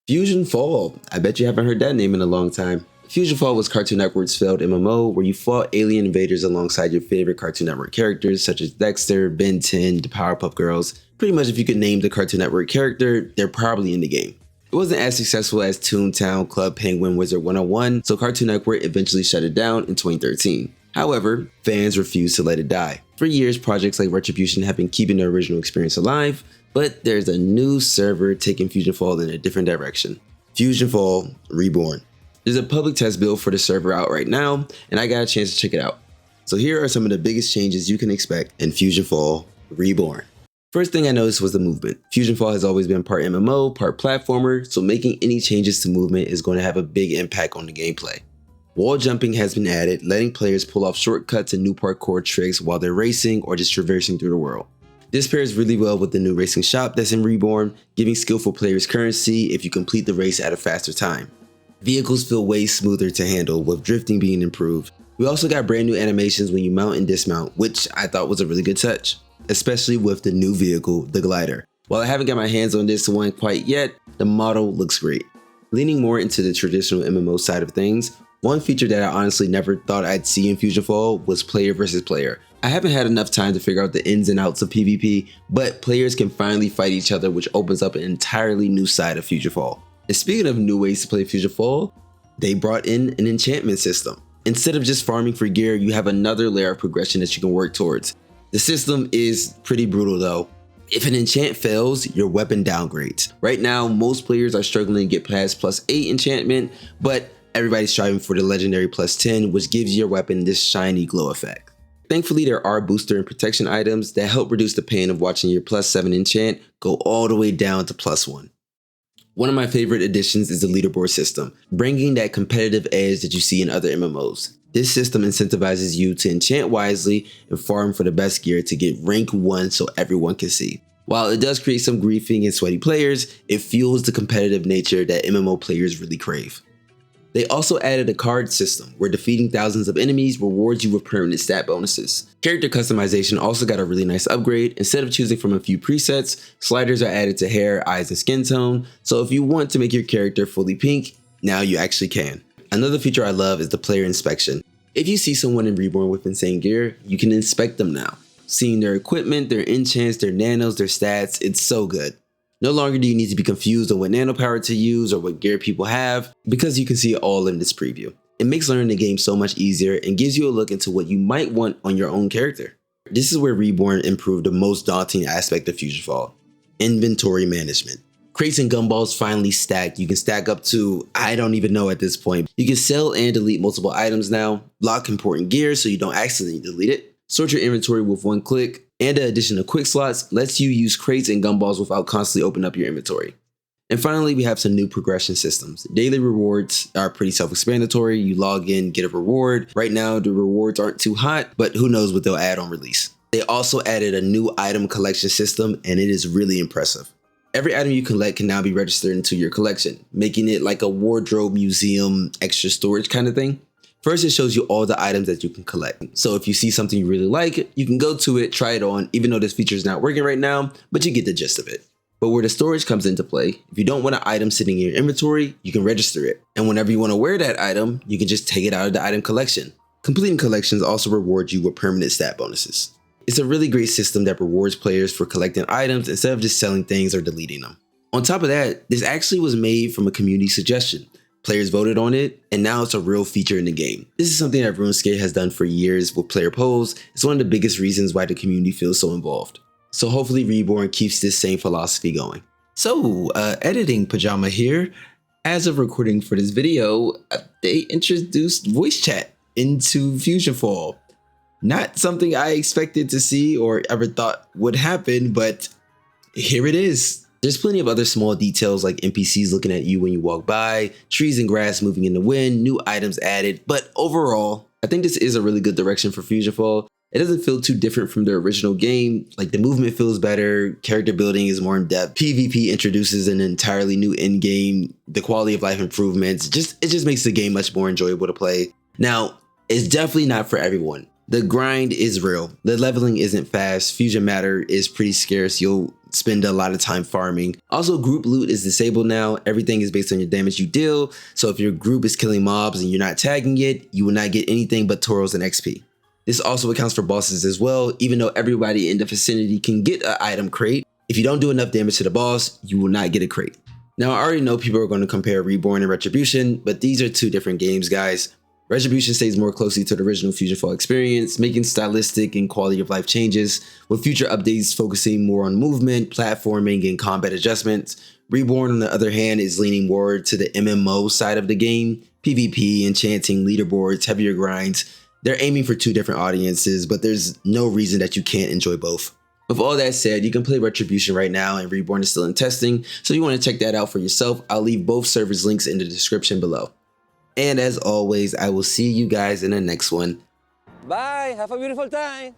FusionFall. I bet you haven't heard that name in a long time. FusionFall was Cartoon Network's failed MMO where you fought alien invaders alongside your favorite Cartoon Network characters such as Dexter, Ben 10, the Powerpuff Girls. Pretty much if you could name the Cartoon Network character, they're probably in the game. It wasn't as successful as Toontown, Club Penguin, Wizard 101, so Cartoon Network eventually shut it down in 2013. However, fans refused to let it die. For years, projects like Retribution have been keeping the original experience alive, but there's a new server taking FusionFall in a different direction. FusionFall Reborn. There's a public test build for the server out right now, and I got a chance to check it out. So here are some of the biggest changes you can expect in FusionFall Reborn. First thing I noticed was the movement. FusionFall has always been part MMO, part platformer, so making any changes to movement is going to have a big impact on the gameplay. Wall jumping has been added, letting players pull off shortcuts and new parkour tricks while they're racing or just traversing through the world. This pairs really well with the new racing shop that's in Reborn, giving skillful players currency if you complete the race at a faster time. Vehicles feel way smoother to handle, with drifting being improved. We also got brand new animations when you mount and dismount, which I thought was a really good touch, especially with the new vehicle, the glider. While I haven't got my hands on this one quite yet, the model looks great. Leaning more into the traditional MMO side of things, one feature that I honestly never thought I'd see in FusionFall was player versus player. I haven't had enough time to figure out the ins and outs of PvP, but players can finally fight each other, which opens up an entirely new side of FusionFall. And speaking of new ways to play FusionFall, they brought in an enchantment system. Instead of just farming for gear, you have another layer of progression that you can work towards. The system is pretty brutal though. If an enchant fails, your weapon downgrades. Right now, most players are struggling to get past +8 enchantment, but everybody's striving for the legendary +10, which gives your weapon this shiny glow effect. Thankfully, there are booster and protection items that help reduce the pain of watching your +7 enchant go all the way down to +1. One of my favorite additions is the leaderboard system, bringing that competitive edge that you see in other MMOs. This system incentivizes you to enchant wisely and farm for the best gear to get rank 1 so everyone can see. While it does create some griefing and sweaty players, it fuels the competitive nature that MMO players really crave. They also added a card system where defeating thousands of enemies rewards you with permanent stat bonuses. Character customization also got a really nice upgrade. Instead of choosing from a few presets, sliders are added to hair, eyes, and skin tone, so if you want to make your character fully pink, now you actually can. Another feature I love is the player inspection. If you see someone in Reborn with insane gear, you can inspect them now. Seeing their equipment, their enchants, their nanos, their stats, it's so good. No longer do you need to be confused on what nano power to use or what gear people have, because you can see it all in this preview. It makes learning the game so much easier and gives you a look into what you might want on your own character. This is where Reborn improved the most daunting aspect of FusionFall: inventory management. Crates and gumballs finally stacked. You can stack up to, I don't even know at this point. You can sell and delete multiple items now, lock important gear so you don't accidentally delete it, sort your inventory with one click, and the addition of quick slots lets you use crates and gumballs without constantly opening up your inventory. And finally, we have some new progression systems. Daily rewards are pretty self-explanatory. You log in, get a reward. Right now, the rewards aren't too hot, but who knows what they'll add on release. They also added a new item collection system, and it is really impressive. Every item you collect can now be registered into your collection, making it like a wardrobe museum extra storage kind of thing. First, it shows you all the items that you can collect. So if you see something you really like, you can go to it, try it on, even though this feature is not working right now, but you get the gist of it. But where the storage comes into play, if you don't want an item sitting in your inventory, you can register it. And whenever you want to wear that item, you can just take it out of the item collection. Completing collections also rewards you with permanent stat bonuses. It's a really great system that rewards players for collecting items instead of just selling things or deleting them. On top of that, this actually was made from a community suggestion. Players voted on it, and now it's a real feature in the game. This is something that RuneScape has done for years with player polls. It's one of the biggest reasons why the community feels so involved. So hopefully Reborn keeps this same philosophy going. So, editing pajama here. As of recording for this video, they introduced voice chat into FusionFall. Not something I expected to see or ever thought would happen, but here it is. There's plenty of other small details like NPCs looking at you when you walk by, trees and grass moving in the wind, new items added, but overall, I think this is a really good direction for FusionFall. It doesn't feel too different from the original game. Like, the movement feels better, character building is more in depth, PvP introduces an entirely new endgame, the quality of life improvements, it just makes the game much more enjoyable to play. Now, it's definitely not for everyone. The grind is real. The leveling isn't fast. Fusion matter is pretty scarce. You'll spend a lot of time farming. Also, group loot is disabled now. Everything is based on your damage you deal. So if your group is killing mobs and you're not tagging it, you will not get anything but Toros and XP. This also accounts for bosses as well. Even though everybody in the vicinity can get an item crate, if you don't do enough damage to the boss, you will not get a crate. Now, I already know people are going to compare Reborn and Retribution, but these are two different games, guys. Retribution stays more closely to the original FusionFall experience, making stylistic and quality of life changes, with future updates focusing more on movement, platforming, and combat adjustments. Reborn, on the other hand, is leaning more to the MMO side of the game, PvP, enchanting, leaderboards, heavier grinds. They're aiming for two different audiences, but there's no reason that you can't enjoy both. With all that said, you can play Retribution right now, and Reborn is still in testing, so you want to check that out for yourself. I'll leave both servers links in the description below. And as always, I will see you guys in the next one. Bye! Have a beautiful time!